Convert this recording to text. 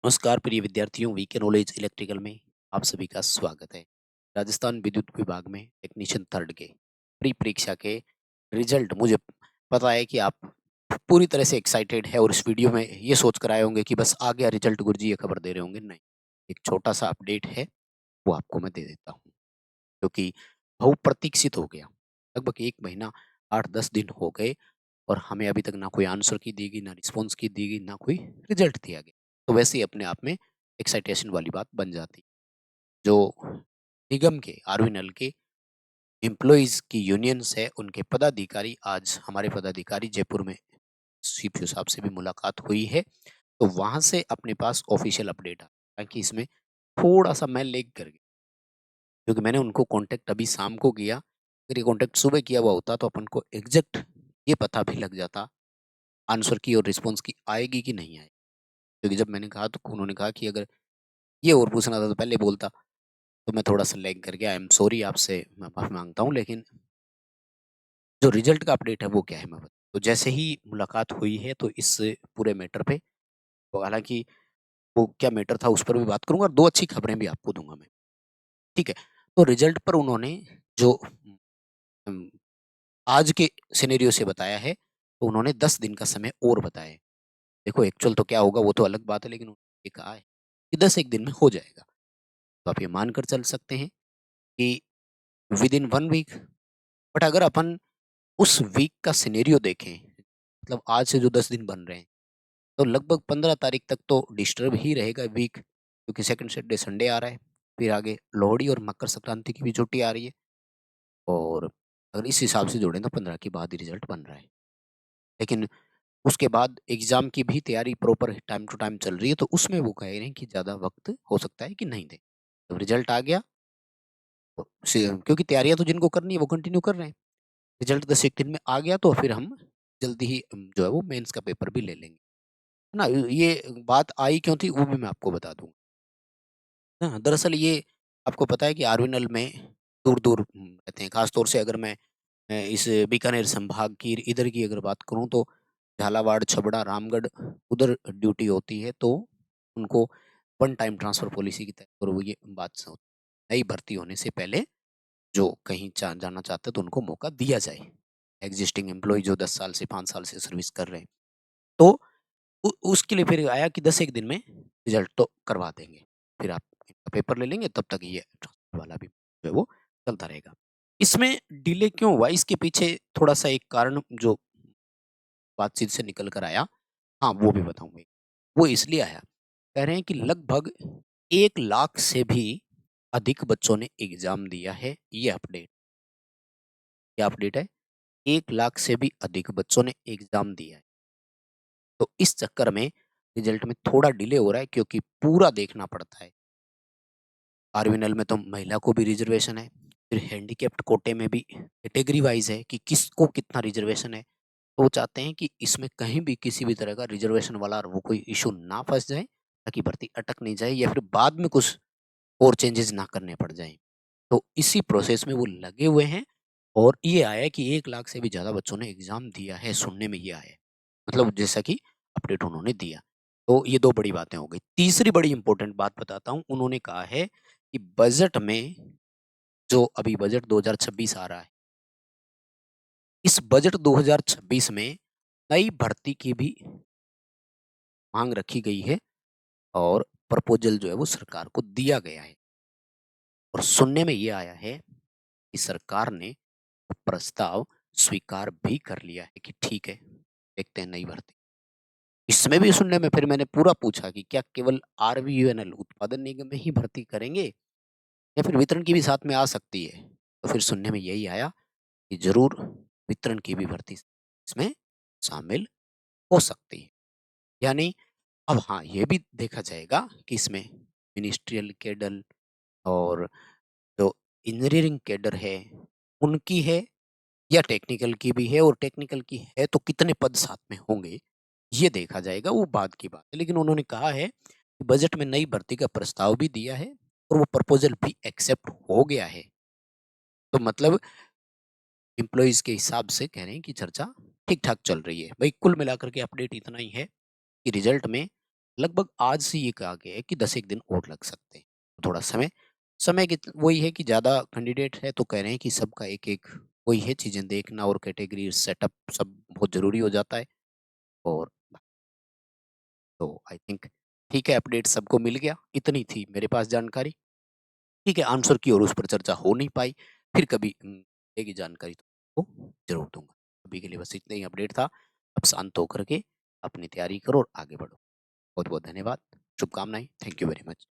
नमस्कार प्रिय विद्यार्थियों, वीके नॉलेज इलेक्ट्रिकल में आप सभी का स्वागत है। राजस्थान विद्युत विभाग में टेक्नीशियन थर्ड के प्री परीक्षा के रिजल्ट मुझे पता है कि आप पूरी तरह से एक्साइटेड है और इस वीडियो में ये सोच कर आए होंगे कि बस आ गया रिजल्ट, गुरुजी ये खबर दे रहे होंगे। नहीं, एक छोटा सा अपडेट है, वो आपको मैं दे देता हूँ, क्योंकि बहुप्रतीक्षित हो गया। लगभग 1 महीना 8-10 दिन हो गए और हमें अभी तक ना कोई आंसर की दी गई, ना रिस्पॉन्स की दी गई, ना कोई रिजल्ट दिया गया। तो वैसे ही अपने आप में एक्साइटेशन वाली बात बन जाती। जो निगम के आरवीएनएल के एम्प्लॉइज़ की यूनियंस है, उनके पदाधिकारी आज हमारे पदाधिकारी जयपुर में सीपीओ साहब से भी मुलाकात हुई है। तो वहाँ से अपने पास ऑफ़िशियल अपडेट आया कि इसमें थोड़ा-सा मैं लेग कर गया। क्योंकि मैंने उनको कॉन्टैक्ट अभी शाम को किया, अगर ये कॉन्टैक्ट सुबह किया हुआ होता तो अपन को एग्ज़ैक्ट ये पता भी लग जाता आंसर की और रिस्पॉन्स की आएगी कि नहीं आएगी। क्योंकि जब मैंने कहा तो उन्होंने कहा कि अगर ये और पूछना था तो पहले बोलता, तो मैं थोड़ा-सा लैग कर गया। आई एम सॉरी, आपसे मैं माफ़ी माँगता हूँ, लेकिन जो रिज़ल्ट का अपडेट है वो क्या है मैं तो जैसे ही मुलाकात हुई है तो इस पूरे मैटर पे, तो हालाँकि वो क्या मैटर था उस पर भी बात करूँगा और 2 अच्छी खबरें भी आपको दूँगा मैं। ठीक है? तो रिज़ल्ट पर उन्होंने जो उम, आज के सिनेरियो से बताया है, तो उन्होंने 10 दिन का समय और बताया है। देखो एक्चुअल तो क्या होगा वो तो अलग बात है, लेकिन उन्होंने ये कहा है कि 10 एक दिन में हो जाएगा। तो आप ये मानकर चल सकते हैं कि विदिन 1 वीक। बट अगर अपन उस वीक का सिनेरियो देखें, मतलब आज से जो 10 दिन बन रहे हैं, तो लगभग 15 तारीख तक तो डिस्टर्ब ही रहेगा वीक, क्योंकि सेकंड सैटरडे संडे आ रहा है। फिर आगे लोहड़ी और मकर संक्रांति की भी छुट्टी आ रही है और अगर इस हिसाब से जोड़ें तो 15 के बाद ही रिज़ल्ट बन रहा है। लेकिन उसके बाद एग्ज़ाम की भी तैयारी प्रॉपर टाइम टू टाइम चल रही है, तो उसमें वो कह रहे हैं कि ज़्यादा वक़्त हो सकता है कि नहीं दें। तो रिज़ल्ट आ गया तो क्योंकि तैयारियाँ तो जिनको करनी है वो कंटिन्यू कर रहे हैं। रिज़ल्ट 10 एक दिन में आ गया तो फिर हम जल्दी ही जो है वो मेंस का पेपर भी ले लेंगे। है ना? ये बात आई क्यों थी वो भी मैं आपको बता दूँ। हाँ, दरअसल ये आपको पता है कि आरवीएनएल में दूर-दूर रहते हैं। ख़ास तौर से अगर मैं इस बीकानेर संभाग की इधर की अगर बात करूँ तो झालावाड़, छबड़ा, रामगढ़ उधर ड्यूटी होती है, तो उनको वन टाइम ट्रांसफ़र पॉलिसी के तहत और वो ये बात स नई भर्ती होने से पहले जो कहीं जाना चाहते हैं तो उनको मौका दिया जाए। एक्जिस्टिंग एम्प्लॉयी जो 10 साल से 5 साल से सर्विस कर रहे हैं। तो उसके लिए फिर आया कि 10 एक दिन में रिज़ल्ट तो करवा देंगे। फिर आप इनका पेपर ले लेंगे, तब तक ये ट्रांसफ़र वाला भी जो है वो चलता रहेगा। इसमें डिले क्यों हुआ, इसके पीछे थोड़ा-सा एक कारण जो बातचीत से निकल कर आया, हाँ, वो भी बताऊँगा। वो इसलिए आया, कह रहे हैं कि लगभग 1 लाख से भी अधिक बच्चों ने एग्ज़ाम दिया है, ये अपडेट। क्या अपडेट है? 1 लाख से भी अधिक बच्चों ने एग्ज़ाम दिया है। तो इस चक्कर में रिज़ल्ट में थोड़ा डिले हो रहा है, क्योंकि पूरा देखना पड़ता है। आरवीएनएल में तो महिला को भी रिज़र्वेशन है, फिर हैंडीकैप्ड कोटे में भी कैटेगरी वाइज़ है कि किसको कितना रिज़र्वेशन है। तो वो चाहते हैं कि इसमें कहीं भी किसी भी तरह का रिज़र्वेशन वाला वो कोई इश्यू ना फँस जाए, ताकि भर्ती अटक नहीं जाए या फिर बाद में कुछ और चेंजेज़ ना करने पड़ जाएँ। तो इसी प्रोसेस में वो लगे हुए हैं और ये आया है कि 1 लाख से भी ज़्यादा बच्चों ने एग्ज़ाम दिया है, सुनने में ये आया है। मतलब जैसा कि अपडेट उन्होंने दिया। तो ये 2 बड़ी बातें हो गई। तीसरी बड़ी इम्पोर्टेंट बात बताता हूँ, उन्होंने कहा है कि बजट में जो अभी बजट 2026 आ रहा है, इस बजट 2026 में नई भर्ती की भी माँग रखी गई है और प्रपोज़ल जो है वो सरकार को दिया गया है। और सुनने में ये आया है कि सरकार ने वो प्रस्ताव स्वीकार भी कर लिया है कि ठीक है, देखते हैं नई भर्ती। इसमें भी सुनने में फिर मैंने पूरा पूछा कि क्या केवल आरवीयूएनएल उत्पादन निगम में ही भर्ती करेंगे या फिर वितरण की भी साथ में आ सकती है? तो फिर सुनने में यही आया कि ज़रूर वितरण की भी भर्ती इसमें शामिल हो सकती है। यानी अब हाँ, ये भी देखा जाएगा कि इसमें मिनिस्ट्रियल कैडर और जो इंजीनियरिंग कैडर है, उनकी है या टेक्निकल की भी है, और टेक्निकल की है तो कितने पद साथ में होंगे, ये देखा जाएगा, वो बाद की बात है। लेकिन उन्होंने कहा है कि बजट में नई भर्ती का प्रस्ताव भी दिया है और वो प्रपोज़ल भी एक्सेप्ट हो गया है। तो मतलब एम्प्लॉइज़ के हिसाब से कह रहे हैं कि चर्चा ठीक-ठाक चल रही है। भई कुल मिलाकर के अपडेट इतना ही है कि रिज़ल्ट में लगभग आज से ये कहा गया है कि 10 एक दिन और लग सकते हैं। थोड़ा समय समय की वही है कि ज़्यादा कैंडिडेट है तो कह रहे हैं कि सबका एक-एक वही है चीज़ें देखना और कैटेगरी सेटअप सब बहुत ज़रूरी हो जाता है और तो आई थिंक ठीक है अपडेट सबको मिल गया, इतनी थी मेरे पास जानकारी। ठीक है आंसर की और उस पर चर्चा हो नहीं पाई, फिर कभी देगी जानकारी तो ज़रूर दूँगा। अभी के लिए बस इतना ही अपडेट था। अब शांत होकर के अपनी तैयारी करो और आगे बढ़ो। बहुत-बहुत धन्यवाद, शुभकामनाएँ, थैंक यू वेरी मच।